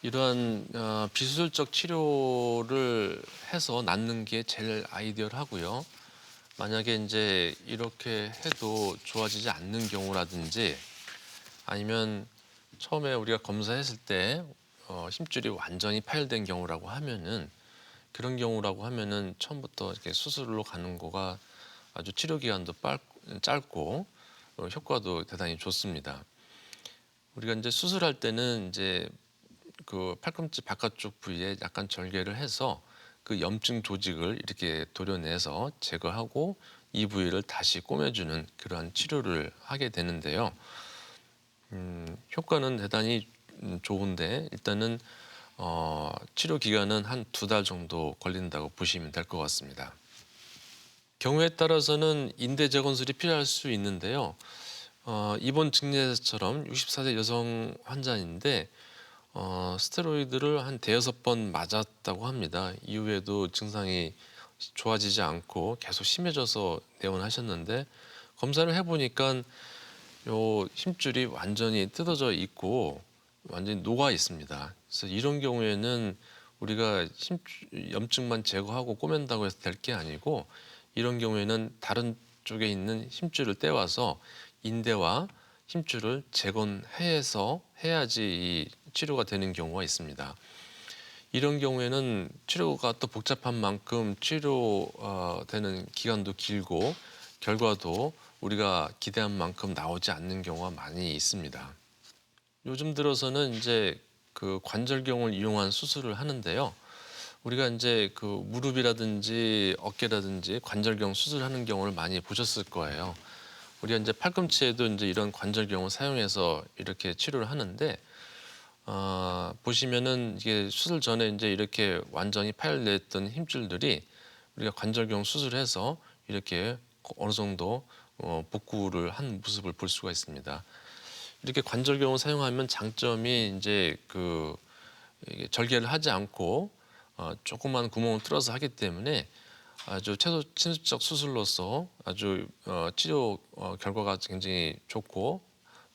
이러한 비수술적 치료를 해서 낫는 게 제일 아이디얼하고요. 만약에 이제 이렇게 해도 좋아지지 않는 경우라든지 아니면 처음에 우리가 검사했을 때 힘줄이 완전히 파열된 경우라고 하면은 그런 경우라고 하면은 처음부터 이렇게 수술로 가는 거가 아주 치료 기간도 짧고 효과도 대단히 좋습니다. 우리가 이제 수술할 때는 이제 그 팔꿈치 바깥쪽 부위에 약간 절개를 해서 그 염증 조직을 이렇게 도려내서 제거하고 이 부위를 다시 꼬매주는 그러한 치료를 하게 되는데요. 효과는 대단히 좋은데 일단은 치료 기간은 한 2달 정도 걸린다고 보시면 될 것 같습니다. 경우에 따라서는 인대 재건술이 필요할 수 있는데요. 이번 증례처럼 64세 여성 환자인데 스테로이드를 한 5번 맞았다고 합니다. 이후에도 증상이 좋아지지 않고 계속 심해져서 내원하셨는데 검사를 해보니까 요 힘줄이 완전히 뜯어져 있고 완전히 녹아 있습니다. 그래서 이런 경우에는 우리가 염증만 제거하고 꼬맨다고 해서 될 게 아니고 이런 경우에는 다른 쪽에 있는 힘줄을 떼와서 인대와 힘줄을 재건해서 해야지 이 치료가 되는 경우가 있습니다. 이런 경우에는 치료가 또 복잡한 만큼 치료되는 기간도 길고 결과도 우리가 기대한 만큼 나오지 않는 경우가 많이 있습니다. 요즘 들어서는 이제 그 관절경을 이용한 수술을 하는데요. 우리가 이제 그 무릎이라든지 어깨라든지 관절경 수술하는 경우를 많이 보셨을 거예요. 우리가 이제 팔꿈치에도 이제 이런 관절경을 사용해서 이렇게 치료를 하는데 보시면은 이게 수술 전에 이제 이렇게 완전히 파열됐던 힘줄들이 우리가 관절경 수술해서 이렇게 어느 정도 복구를 한 모습을 볼 수가 있습니다. 이렇게 관절경을 사용하면 장점이 이제 그 이게 절개를 하지 않고 조그만 구멍을 뚫어서 하기 때문에 아주 최소 침수적 수술로서 아주 치료 결과가 굉장히 좋고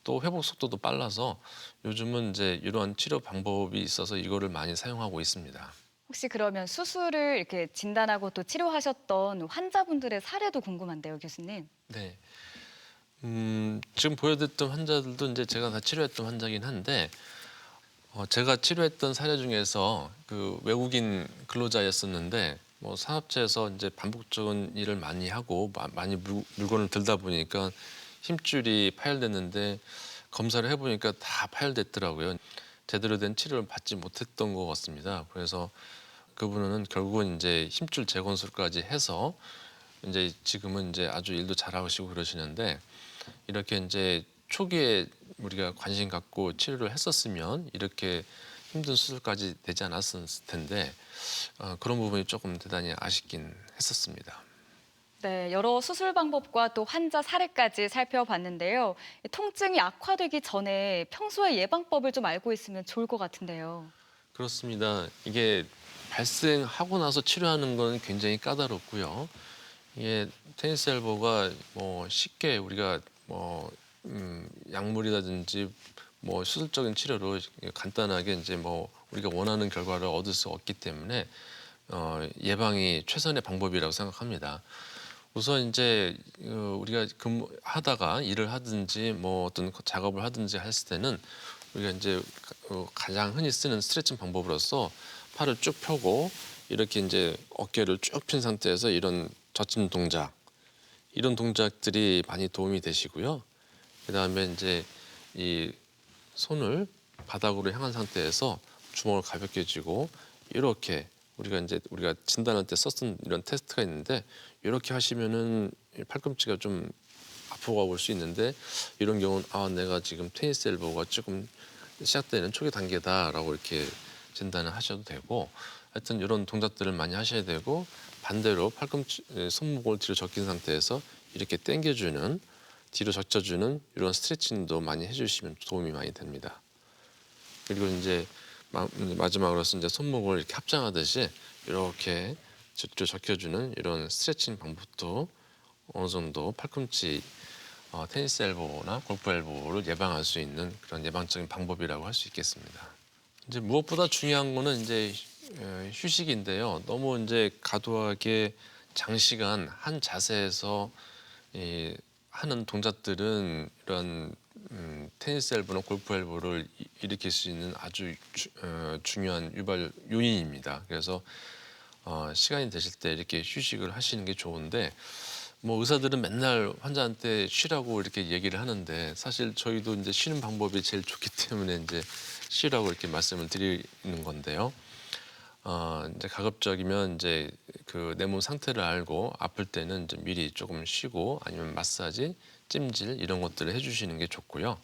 또 회복 속도도 빨라서 요즘은 이제 이러한 치료 방법이 있어서 이거를 많이 사용하고 있습니다. 혹시 그러면 수술을 이렇게 진단하고 또 치료하셨던 환자분들의 사례도 궁금한데요, 교수님. 네. 지금 보여드렸던 환자들도 이제 제가 다 치료했던 환자긴 한데 제가 치료했던 사례 중에서 그 외국인 근로자였었는데 뭐 산업체에서 이제 반복적인 일을 많이 하고 많이 물건을 들다 보니까 힘줄이 파열됐는데 검사를 해보니까 다 파열됐더라고요. 제대로 된 치료를 받지 못했던 것 같습니다. 그래서 그분은 결국은 이제 힘줄 재건술까지 해서 이제 지금은 이제 아주 일도 잘하시고 그러시는데 이렇게 이제 초기에 우리가 관심 갖고 치료를 했었으면 이렇게 힘든 수술까지 되지 않았을 텐데 그런 부분이 조금 대단히 아쉽긴 했었습니다. 네, 여러 수술 방법과 또 환자 사례까지 살펴봤는데요. 통증이 악화되기 전에 평소에 예방법을 좀 알고 있으면 좋을 것 같은데요. 그렇습니다. 이게 발생하고 나서 치료하는 건 굉장히 까다롭고요. 이게 테니스 엘보가 뭐 쉽게 우리가 뭐 약물이라든지 뭐 수술적인 치료로 간단하게 이제 뭐 우리가 원하는 결과를 얻을 수 없기 때문에 예방이 최선의 방법이라고 생각합니다. 우선 이제 우리가 근무하다가 일을 하든지 뭐 어떤 작업을 하든지 했을 때는 우리가 이제 가장 흔히 쓰는 스트레칭 방법으로서 팔을 쭉 펴고 이렇게 이제 어깨를 쭉 핀 상태에서 이런 젖힘 동작 이런 동작들이 많이 도움이 되시고요. 그다음에 이제 이 손을 바닥으로 향한 상태에서 주먹을 가볍게 쥐고 이렇게 우리가 진단할 때 썼던 이런 테스트가 있는데 이렇게 하시면은 팔꿈치가 좀 아프고 올 수 있는데 이런 경우는 내가 지금 테니스 엘보가 조금 시작되는 초기 단계다라고 이렇게 진단을 하셔도 되고 하여튼 이런 동작들을 많이 하셔야 되고 반대로 팔꿈치 손목을 뒤로 적긴 상태에서 이렇게 당겨주는 뒤로 젖혀주는 이런 스트레칭도 많이 해주시면 도움이 많이 됩니다. 그리고 이제 마지막으로서 이제 손목을 이렇게 합장하듯이 이렇게 적혀주는 이런 스트레칭 방법도 어느 정도 팔꿈치 테니스 엘보나 골프 엘보를 예방할 수 있는 그런 예방적인 방법이라고 할 수 있겠습니다. 이제 무엇보다 중요한 거는 이제 휴식인데요. 너무 이제 과도하게 장시간 한 자세에서 하는 동작들은 이런 테니스 엘보나 골프 엘보를 일으킬 수 있는 아주 중요한 유발 요인입니다. 그래서 시간이 되실 때 이렇게 휴식을 하시는 게 좋은데 뭐 의사들은 맨날 환자한테 쉬라고 이렇게 얘기를 하는데 사실 저희도 이제 쉬는 방법이 제일 좋기 때문에 이제 쉬라고 이렇게 말씀을 드리는 건데요. 이제 가급적이면 이제 그 내 몸 상태를 알고 아플 때는 이제 미리 조금 쉬고 아니면 마사지, 찜질 이런 것들을 해주시는 게 좋고요.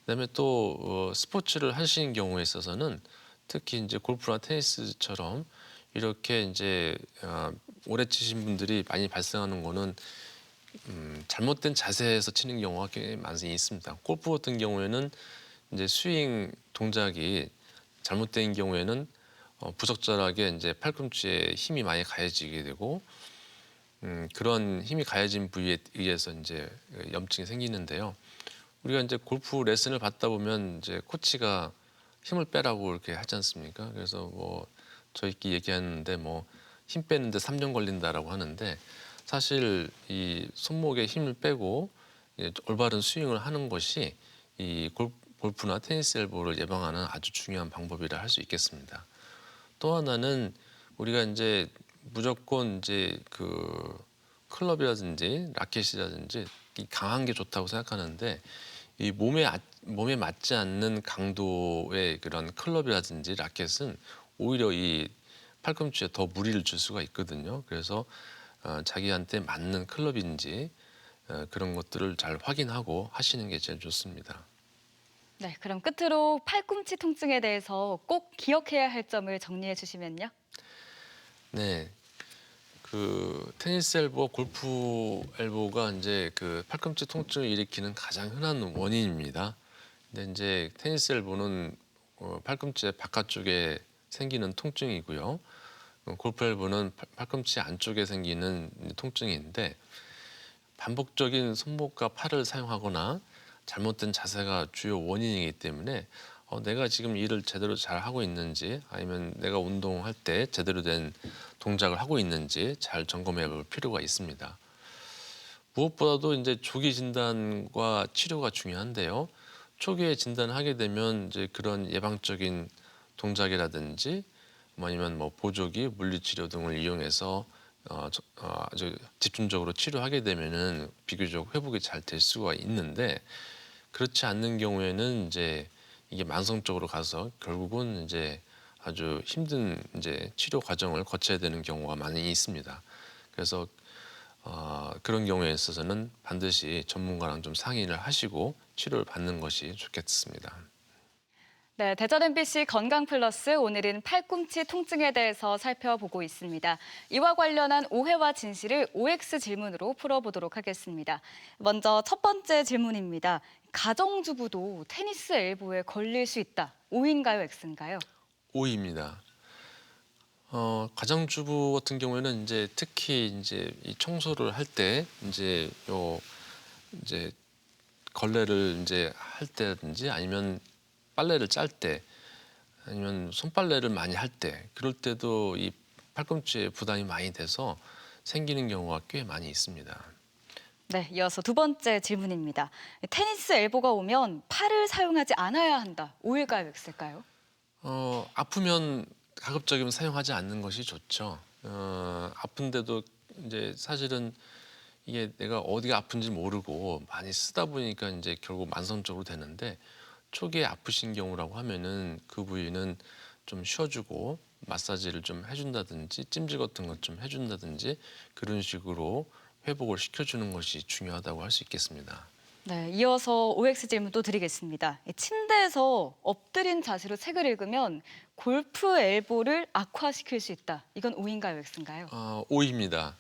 그다음에 또 스포츠를 하시는 경우에 있어서는 특히 이제 골프나 테니스처럼 이렇게 이제 오래 치신 분들이 많이 발생하는 거는 잘못된 자세에서 치는 경우가 꽤 많이 있습니다. 골프 같은 경우에는 이제 스윙 동작이 잘못된 경우에는 부적절하게 이제 팔꿈치에 힘이 많이 가해지게 되고 그런 힘이 가해진 부위에 의해서 이제 염증이 생기는데요. 우리가 이제 골프 레슨을 받다 보면 이제 코치가 힘을 빼라고 이렇게 하지 않습니까? 그래서 뭐 저희끼리 얘기하는데 뭐 힘 빼는데 3년 걸린다라고 하는데 사실 이 손목에 힘을 빼고 올바른 스윙을 하는 것이 이 골프나 테니스 엘보를 예방하는 아주 중요한 방법이라 할 수 있겠습니다. 또 하나는 우리가 이제 무조건 이제 그 클럽이라든지 라켓이라든지 강한 게 좋다고 생각하는데 이 몸에 맞지 않는 강도의 그런 클럽이라든지 라켓은 오히려 이 팔꿈치에 더 무리를 줄 수가 있거든요. 그래서 자기한테 맞는 클럽인지 그런 것들을 잘 확인하고 하시는 게 제일 좋습니다. 네, 그럼 끝으로 팔꿈치 통증에 대해서 꼭 기억해야 할 점을 정리해 주시면요. 네, 그 테니스 엘보, 골프 엘보가 이제 그 팔꿈치 통증을 일으키는 가장 흔한 원인입니다. 근데 이제 테니스 엘보는 팔꿈치 바깥쪽에 생기는 통증이고요. 골프 엘보는 팔꿈치 안쪽에 생기는 통증인데 반복적인 손목과 팔을 사용하거나 잘못된 자세가 주요 원인이기 때문에 내가 지금 일을 제대로 잘 하고 있는지 아니면 내가 운동할 때 제대로 된 동작을 하고 있는지 잘 점검해 볼 필요가 있습니다. 무엇보다도 이제 조기 진단과 치료가 중요한데요. 초기에 진단을 하게 되면 이제 그런 예방적인 동작이라든지 아니면 뭐 보조기, 물리치료 등을 이용해서 아주 집중적으로 치료하게 되면은 비교적 회복이 잘 될 수가 있는데 그렇지 않는 경우에는 이제 이게 만성적으로 가서 결국은 이제 아주 힘든 이제 치료 과정을 거쳐야 되는 경우가 많이 있습니다. 그래서 그런 경우에 있어서는 반드시 전문가랑 좀 상의를 하시고 치료를 받는 것이 좋겠습니다. 네, 대전 MBC 건강 플러스 오늘은 팔꿈치 통증에 대해서 살펴보고 있습니다. 이와 관련한 오해와 진실을 OX 질문으로 풀어보도록 하겠습니다. 먼저 첫 번째 질문입니다. 가정주부도 테니스 엘보에 걸릴 수 있다. O인가요, X인가요? O입니다. 가정주부 같은 경우에는 이제 특히 이제 이 청소를 할 때 이제 이제 걸레를 이제 할 때든지 아니면 빨래를 짤 때 아니면 손빨래를 많이 할 때 그럴 때도 이 팔꿈치에 부담이 많이 돼서 생기는 경우가 꽤 많이 있습니다. 네, 이어서 두 번째 질문입니다. 테니스 엘보가 오면 팔을 사용하지 않아야 한다. O일까요, X일까요? 아프면 가급적이면 사용하지 않는 것이 좋죠. 아픈데도 이제 사실은 이게 내가 어디가 아픈지 모르고 많이 쓰다 보니까 이제 결국 만성적으로 되는데 초기에 아프신 경우라고 하면은 그 부위는 좀 쉬어주고 마사지를 좀 해준다든지 찜질 같은 것 좀 해준다든지 그런 식으로 회복을 시켜주는 것이 중요하다고 할 수 있겠습니다. 네, 이어서 OX 질문 또 드리겠습니다. 침대에서 엎드린 자세로 책을 읽으면 골프 엘보를 악화시킬 수 있다. 이건 O인가요, X인가요? O입니다.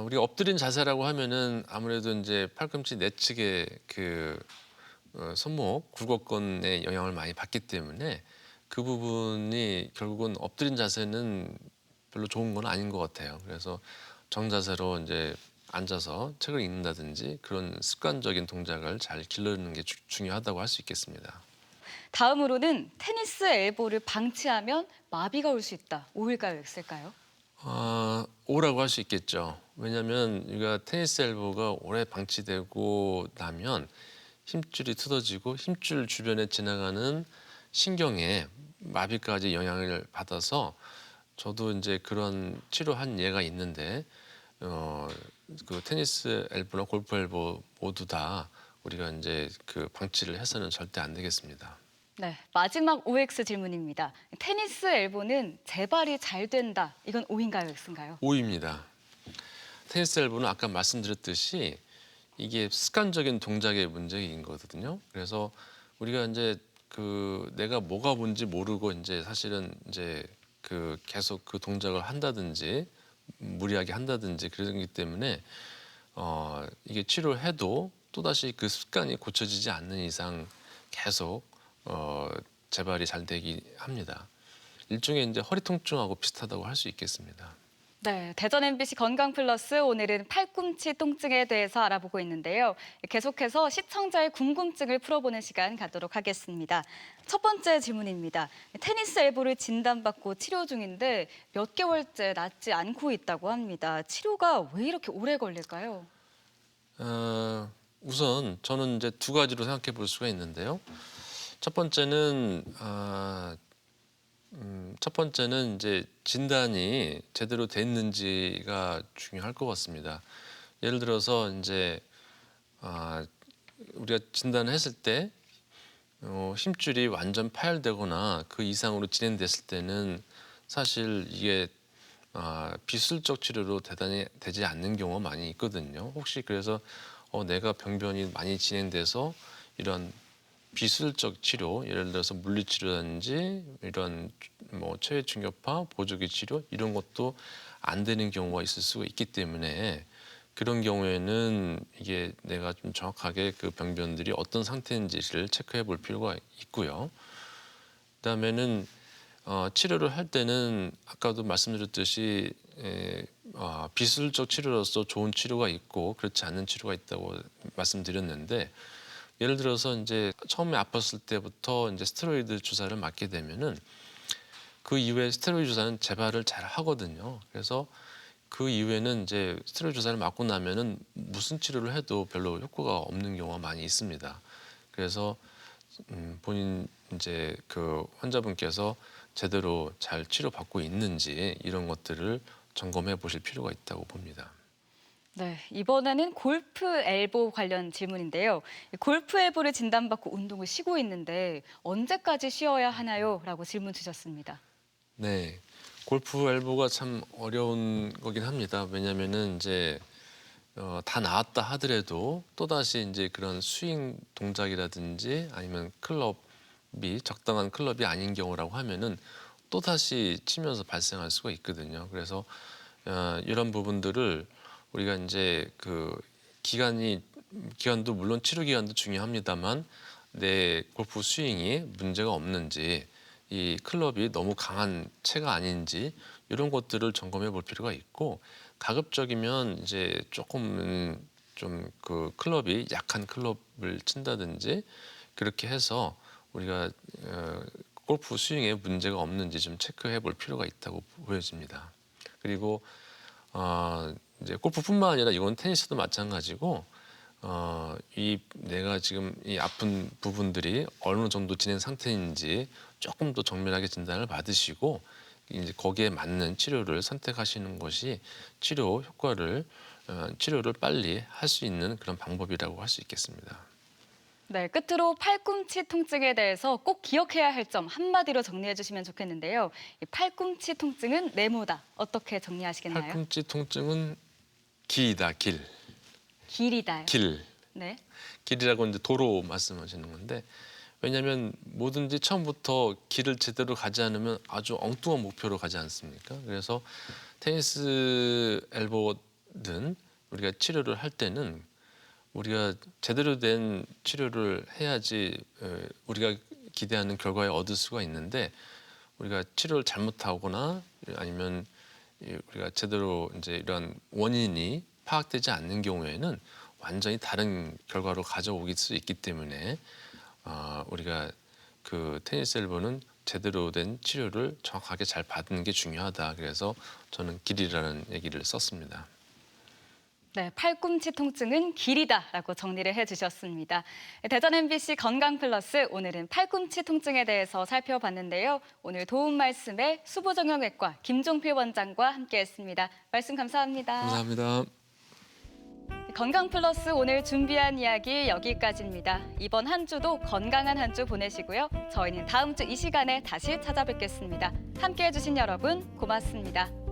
우리가 엎드린 자세라고 하면은 아무래도 이제 팔꿈치 내측에 그 손목, 굴곡근에 영향을 많이 받기 때문에 그 부분이 결국은 엎드린 자세는 별로 좋은 건 아닌 것 같아요. 그래서 정자세로 이제 앉아서 책을 읽는다든지 그런 습관적인 동작을 잘 기르는 게 중요하다고 할 수 있겠습니다. 다음으로는 테니스 엘보를 방치하면 마비가 올 수 있다. O일까요, X일까요? O라고 할 수 있겠죠. 왜냐하면 우리가 테니스 엘보가 오래 방치되고 나면 힘줄이 틀어지고 힘줄 주변에 지나가는 신경에 마비까지 영향을 받아서 저도 이제 그런 치료한 예가 있는데 그 테니스 엘보나 골프 엘보 모두 다 우리가 이제 그 방치를 해서는 절대 안 되겠습니다. 네, 마지막 OX 질문입니다. 테니스 엘보는 재발이 잘 된다. 이건 O인가요, X인가요? O입니다. 테니스 엘보는 아까 말씀드렸듯이 이게 습관적인 동작의 문제인 거거든요. 그래서 우리가 이제 그 내가 뭐가 뭔지 모르고 이제 사실은 이제 그 계속 그 동작을 한다든지 무리하게 한다든지 그러기 때문에 이게 치료를 해도 또다시 그 습관이 고쳐지지 않는 이상 계속 재발이 잘 되기 합니다. 일종의 이제 허리 통증하고 비슷하다고 할 수 있겠습니다. 네, 대전 MBC 건강 플러스 오늘은 팔꿈치 통증에 대해서 알아보고 있는데요. 계속해서 시청자의 궁금증을 풀어보는 시간 갖도록 하겠습니다. 첫 번째 질문입니다. 테니스 엘보를 진단받고 치료 중인데 몇 개월째 낫지 않고 있다고 합니다. 치료가 왜 이렇게 오래 걸릴까요? 우선 저는 이제 두 가지로 생각해 볼 수가 있는데요. 첫 번째는 이제 진단이 제대로 됐는지가 중요할 것 같습니다. 예를 들어서 이제 우리가 진단을 했을 때 힘줄이 완전 파열되거나 그 이상으로 진행됐을 때는 사실 이게 비술적 치료로 대단히 되지 않는 경우가 많이 있거든요. 혹시 그래서 내가 병변이 많이 진행돼서 이런 비술적 치료, 예를 들어서 물리치료라든지 이런 뭐 체외 충격파, 보조기 치료 이런 것도 안 되는 경우가 있을 수가 있기 때문에 그런 경우에는 이게 내가 좀 정확하게 그 병변들이 어떤 상태인지를 체크해 볼 필요가 있고요. 그다음에는 치료를 할 때는 아까도 말씀드렸듯이 비술적 치료로서 좋은 치료가 있고 그렇지 않은 치료가 있다고 말씀드렸는데 예를 들어서 이제 처음에 아팠을 때부터 이제 스테로이드 주사를 맞게 되면은 그 이후에 스테로이드 주사는 재발을 잘 하거든요. 그래서 그 이후에는 이제 스테로이드 주사를 맞고 나면은 무슨 치료를 해도 별로 효과가 없는 경우가 많이 있습니다. 그래서 본인 이제 그 환자분께서 제대로 잘 치료받고 있는지 이런 것들을 점검해 보실 필요가 있다고 봅니다. 네, 이번에는 골프 엘보 관련 질문인데요. 골프 엘보를 진단받고 운동을 쉬고 있는데 언제까지 쉬어야 하나요? 라고 질문 주셨습니다. 네, 골프 엘보가 참 어려운 거긴 합니다. 왜냐하면은 이제 다 나았다 하더라도 또다시 이제 그런 스윙 동작이라든지 아니면 클럽이 적당한 클럽이 아닌 경우라고 하면은 또다시 치면서 발생할 수가 있거든요. 그래서 이런 부분들을 우리가 이제 그 기간도 물론 치료 기간도 중요합니다만 내 골프 스윙이 문제가 없는지 이 클럽이 너무 강한 채가 아닌지 이런 것들을 점검해 볼 필요가 있고 가급적이면 이제 조금 좀 그 클럽이 약한 클럽을 친다든지 그렇게 해서 우리가 골프 스윙에 문제가 없는지 좀 체크해 볼 필요가 있다고 보여집니다. 그리고 이제 골프뿐만 아니라 이건 테니스도 마찬가지고 이 내가 지금 이 아픈 부분들이 어느 정도 진행 상태인지 조금 더 정밀하게 진단을 받으시고 이제 거기에 맞는 치료를 선택하시는 것이 치료를 빨리 할 수 있는 그런 방법이라고 할 수 있겠습니다. 네, 끝으로 팔꿈치 통증에 대해서 꼭 기억해야 할 점 한마디로 정리해 주시면 좋겠는데요. 이 팔꿈치 통증은 네모다. 어떻게 정리하시겠나요? 팔꿈치 통증은 길이다, 길. 길이다요. 길. 네. 길이라고 이제 도로 말씀하시는 건데 왜냐하면 뭐든지 처음부터 길을 제대로 가지 않으면 아주 엉뚱한 목표로 가지 않습니까? 그래서 테니스 엘보든 우리가 치료를 할 때는 우리가 제대로 된 치료를 해야지 우리가 기대하는 결과를 얻을 수가 있는데 우리가 치료를 잘못하거나 아니면 우리가 제대로 이제 이런 원인이 파악되지 않는 경우에는 완전히 다른 결과로 가져오길 수 있기 때문에 우리가 그 테니스 엘보는 제대로 된 치료를 정확하게 잘 받는 게 중요하다. 그래서 저는 길이라는 얘기를 썼습니다. 네, 팔꿈치 통증은 길이다라고 정리를 해주셨습니다. 대전 MBC 건강플러스 오늘은 팔꿈치 통증에 대해서 살펴봤는데요. 오늘 도움 말씀에 수부정형외과 김종필 원장과 함께했습니다. 말씀 감사합니다. 감사합니다. 건강플러스 오늘 준비한 이야기 여기까지입니다. 이번 한 주도 건강한 한 주 보내시고요. 저희는 다음 주 이 시간에 다시 찾아뵙겠습니다. 함께해 주신 여러분 고맙습니다.